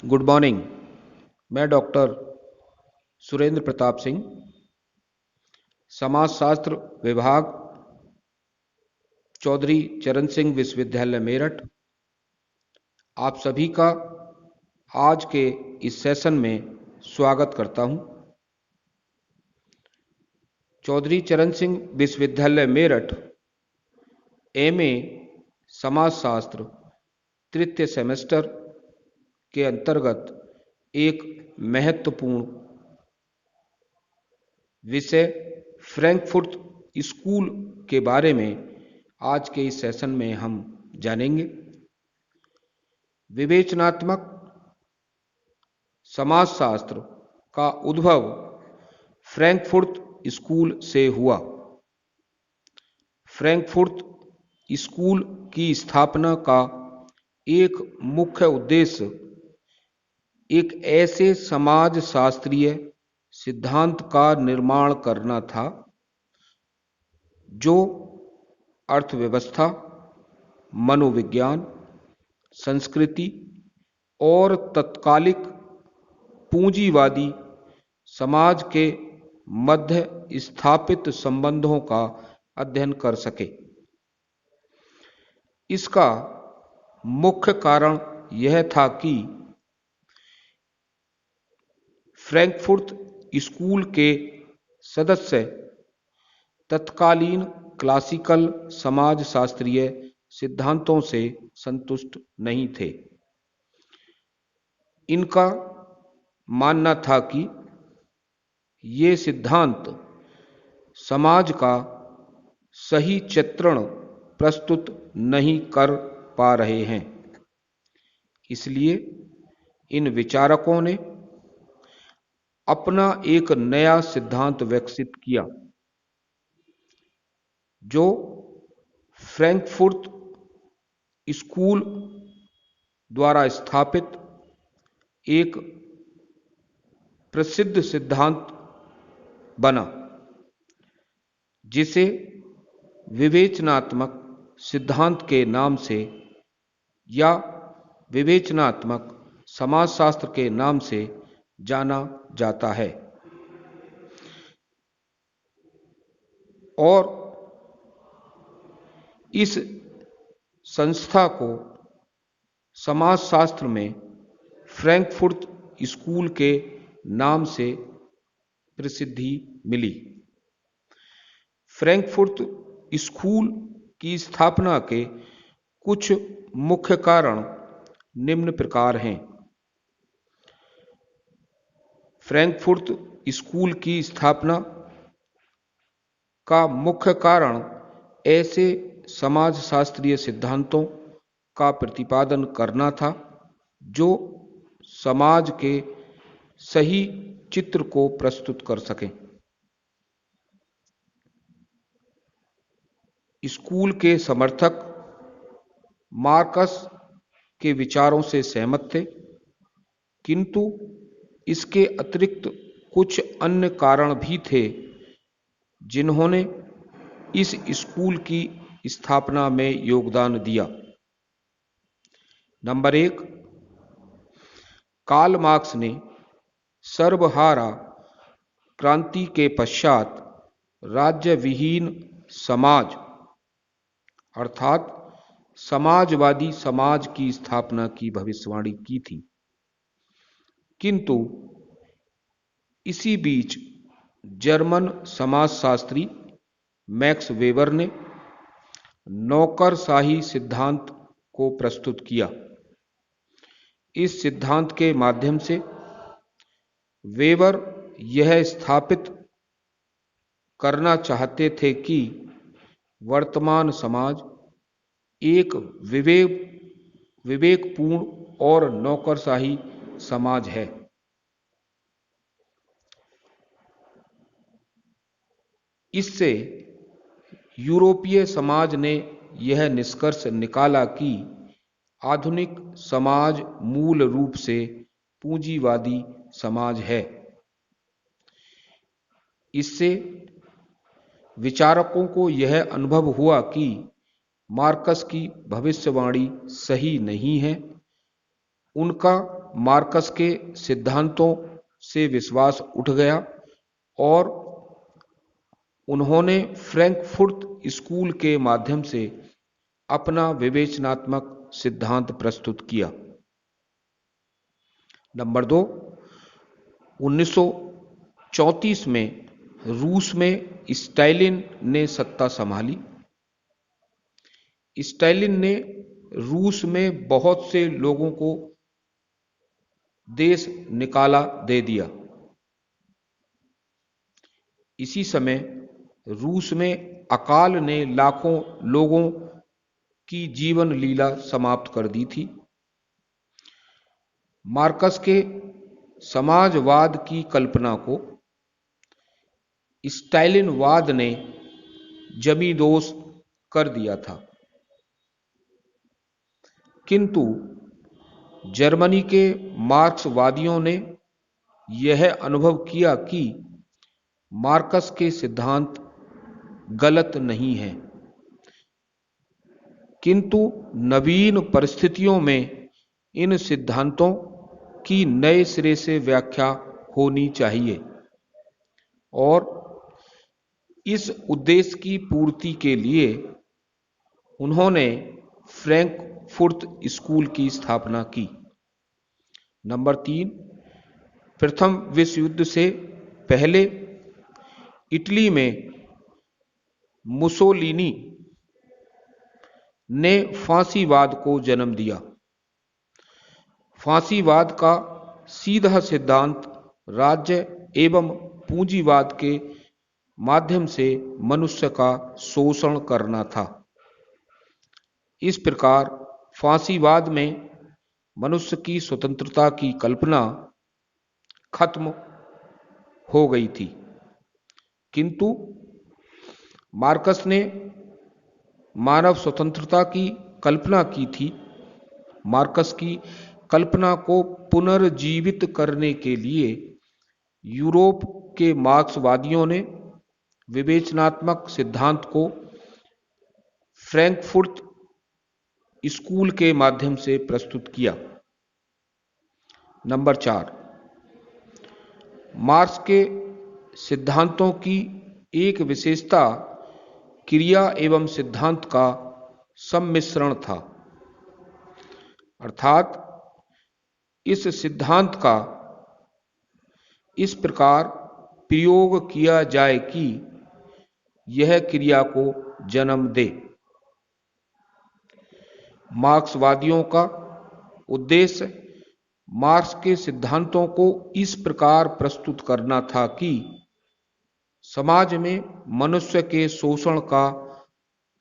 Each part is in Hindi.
Good morning. मैं डॉक्टर सुरेंद्र प्रताप सिंह, समाजशास्त्र विभाग, चौधरी चरण सिंह विश्वविद्यालय मेरठ, आप सभी का आज के इस सेशन में स्वागत करता हूं। चौधरी चरण सिंह विश्वविद्यालय मेरठ एमए समाजशास्त्र तृतीय सेमेस्टर के अंतर्गत एक महत्वपूर्ण विषय फ्रैंकफर्ट स्कूल के बारे में आज के इस सेशन में हम जानेंगे। विवेचनात्मक समाजशास्त्र का उद्भव फ्रैंकफर्ट स्कूल से हुआ। फ्रैंकफर्ट स्कूल की स्थापना का एक मुख्य उद्देश्य एक ऐसे समाजशास्त्रीय सिद्धांत का निर्माण करना था जो अर्थव्यवस्था, मनोविज्ञान, संस्कृति और तत्कालिक पूंजीवादी समाज के मध्य स्थापित संबंधों का अध्ययन कर सके। इसका मुख्य कारण यह था कि फ्रैंकफर्ट स्कूल के सदस्य तत्कालीन क्लासिकल समाजशास्त्रीय सिद्धांतों से संतुष्ट नहीं थे। इनका मानना था कि ये सिद्धांत समाज का सही चित्रण प्रस्तुत नहीं कर पा रहे हैं। इसलिए इन विचारकों ने अपना एक नया सिद्धांत विकसित किया जो फ्रैंकफर्ट स्कूल द्वारा स्थापित एक प्रसिद्ध सिद्धांत बना, जिसे विवेचनात्मक सिद्धांत के नाम से या विवेचनात्मक समाजशास्त्र के नाम से जाना जाता है। और इस संस्था को समाजशास्त्र में फ्रैंकफर्ट स्कूल के नाम से प्रसिद्धि मिली। फ्रैंकफर्ट स्कूल की स्थापना के कुछ मुख्य कारण निम्न प्रकार हैं। फ्रैंकफर्ट स्कूल की स्थापना का मुख्य कारण ऐसे समाजशास्त्रीय सिद्धांतों का प्रतिपादन करना था जो समाज के सही चित्र को प्रस्तुत कर सकें। स्कूल के समर्थक मार्कस के विचारों से सहमत थे, किंतु इसके अतिरिक्त कुछ अन्य कारण भी थे जिन्होंने इस स्कूल की स्थापना में योगदान दिया। नंबर 1, कार्ल मार्क्स ने सर्वहारा क्रांति के पश्चात राज्य विहीन समाज अर्थात समाजवादी समाज की स्थापना की भविष्यवाणी की थी। किंतु इसी बीच जर्मन समाजशास्त्री मैक्स वेबर ने नौकरशाही सिद्धांत को प्रस्तुत किया। इस सिद्धांत के माध्यम से वेबर यह स्थापित करना चाहते थे कि वर्तमान समाज एक विवेकपूर्ण और नौकरशाही समाज है। इससे यूरोपीय समाज ने यह निष्कर्ष निकाला कि आधुनिक समाज मूल रूप से पूंजीवादी समाज है। इससे विचारकों को यह अनुभव हुआ कि मार्कस की भविष्यवाणी सही नहीं है। उनका मार्कस के सिद्धांतों से विश्वास उठ गया और उन्होंने फ्रैंकफुर्ट स्कूल के माध्यम से अपना विवेचनात्मक सिद्धांत प्रस्तुत किया। नंबर 2, 1934 में रूस में स्टालिन ने सत्ता संभाली। स्टालिन ने रूस में बहुत से लोगों को देश निकाला दे दिया। इसी समय रूस में अकाल ने लाखों लोगों की जीवन लीला समाप्त कर दी थी। मार्कस के समाजवाद की कल्पना को स्टालिनवाद ने जमींदोज कर दिया था, किंतु जर्मनी के मार्क्सवादियों ने यह अनुभव किया कि मार्कस के सिद्धांत गलत नहीं हैं, किंतु नवीन परिस्थितियों में इन सिद्धांतों की नए सिरे से व्याख्या होनी चाहिए और इस उद्देश्य की पूर्ति के लिए उन्होंने फ्रैंकफुर्ट स्कूल की स्थापना की। नंबर 3, प्रथम विश्व युद्ध से पहले इटली में मुसोलिनी ने फांसीवाद को जन्म दिया। फांसीवाद का सीधा सिद्धांत राज्य एवं पूंजीवाद के माध्यम से मनुष्य का शोषण करना था। इस प्रकार फांसीवाद में मनुष्य की स्वतंत्रता की कल्पना खत्म हो गई थी, किंतु मार्कस ने मानव स्वतंत्रता की कल्पना की थी। मार्कस की कल्पना को पुनर्जीवित करने के लिए यूरोप के मार्क्सवादियों ने विवेचनात्मक सिद्धांत को फ्रैंकफुर्ट स्कूल के माध्यम से प्रस्तुत किया। नंबर 4, मार्क्स के सिद्धांतों की एक विशेषता क्रिया एवं सिद्धांत का सम्मिश्रण था, अर्थात इस सिद्धांत का इस प्रकार प्रयोग किया जाए कि यह क्रिया को जन्म दे। मार्क्सवादियों का उद्देश्य मार्क्स के सिद्धांतों को इस प्रकार प्रस्तुत करना था कि समाज में मनुष्य के शोषण का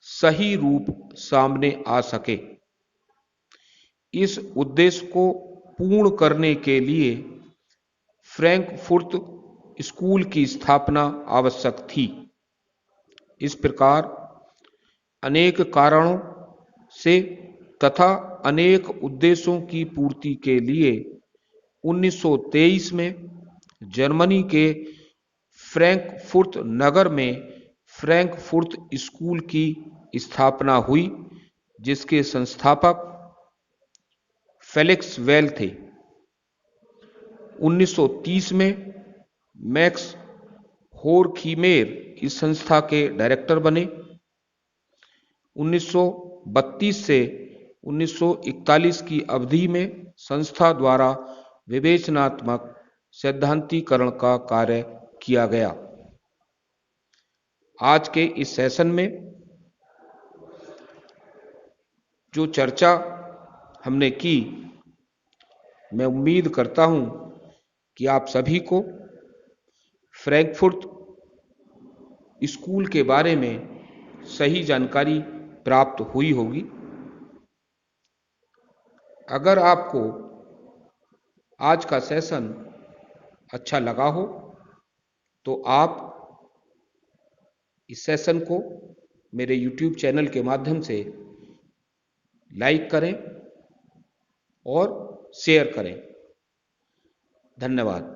सही रूप सामने आ सके। इस उद्देश्य को पूर्ण करने के लिए फ्रैंकफुर्ट स्कूल की स्थापना आवश्यक थी। इस प्रकार अनेक कारणों से तथा अनेक उद्देश्यों की पूर्ति के लिए 1923 में जर्मनी के फ्रैंकफुर्ट नगर में फ्रैंकफुर्ट स्कूल की स्थापना हुई, जिसके संस्थापक फेलिक्स वेल थे। 1930 में मैक्स होरखीमेर इस संस्था के डायरेक्टर बने। 1932 से 1941 की अवधि में संस्था द्वारा विवेचनात्मक सैद्धांतिकरण का कार्य किया गया। आज के इस सेशन में जो चर्चा हमने की, मैं उम्मीद करता हूं कि आप सभी को फ्रैंकफुर्ट स्कूल के बारे में सही जानकारी प्राप्त हुई होगी। अगर आपको आज का सेशन अच्छा लगा हो तो आप इस सेशन को मेरे YouTube चैनल के माध्यम से लाइक करें और शेयर करें। धन्यवाद।